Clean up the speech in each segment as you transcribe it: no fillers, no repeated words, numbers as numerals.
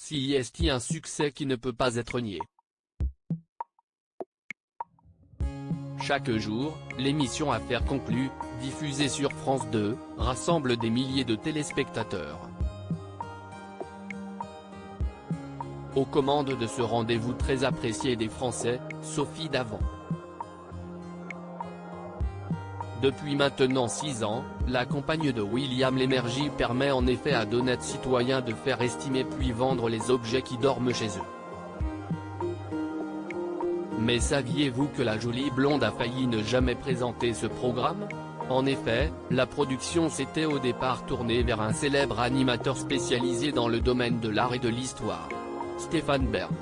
C'est un succès qui ne peut pas être nié. Chaque jour, l'émission Affaires conclues, diffusée sur France 2, rassemble des milliers de téléspectateurs. Aux commandes de ce rendez-vous très apprécié des Français, Sophie Davant. Depuis maintenant 6 ans, la compagne de William Lémergie permet en effet à d'honnêtes citoyens de faire estimer puis vendre les objets qui dorment chez eux. Mais saviez-vous que la jolie blonde a failli ne jamais présenter ce programme ? En effet, la production s'était au départ tournée vers un célèbre animateur spécialisé dans le domaine de l'art et de l'histoire, Stéphane Bern.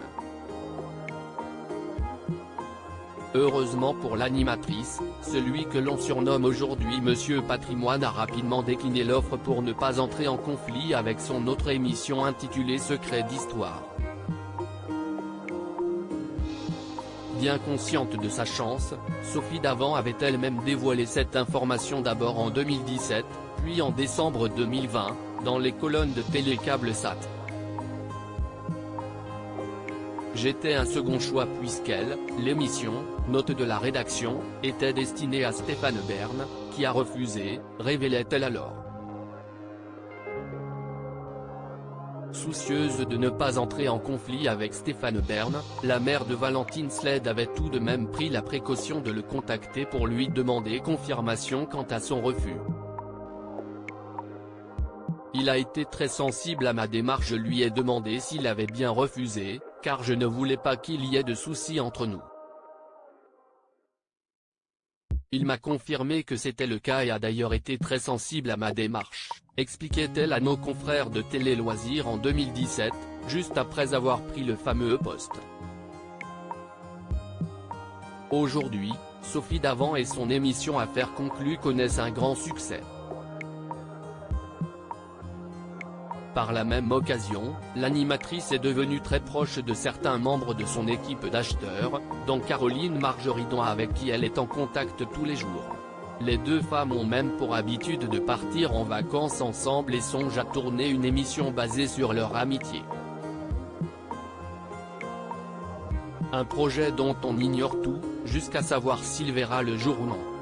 Heureusement pour l'animatrice, celui que l'on surnomme aujourd'hui Monsieur Patrimoine a rapidement décliné l'offre pour ne pas entrer en conflit avec son autre émission intitulée Secrets d'Histoire. Bien consciente de sa chance, Sophie Davant avait elle-même dévoilé cette information d'abord en 2017, puis en décembre 2020, dans les colonnes de Télécable-Sat. J'étais un second choix puisqu'elle, l'émission, note de la rédaction, était destinée à Stéphane Bern, qui a refusé, révélait-elle alors. Soucieuse de ne pas entrer en conflit avec Stéphane Bern, la mère de Valentine Sled avait tout de même pris la précaution de le contacter pour lui demander confirmation quant à son refus. Il a été très sensible à ma démarche, je lui ai demandé s'il avait bien refusé, car je ne voulais pas qu'il y ait de soucis entre nous. Il m'a confirmé que c'était le cas et a d'ailleurs été très sensible à ma démarche, expliquait-elle à nos confrères de Télé Loisirs en 2017, juste après avoir pris le fameux poste. Aujourd'hui, Sophie Davant et son émission Affaires conclues connaissent un grand succès. Par la même occasion, l'animatrice est devenue très proche de certains membres de son équipe d'acheteurs, dont Caroline Margeridon avec qui elle est en contact tous les jours. Les deux femmes ont même pour habitude de partir en vacances ensemble et songent à tourner une émission basée sur leur amitié. Un projet dont on ignore tout, jusqu'à savoir s'il verra le jour ou non.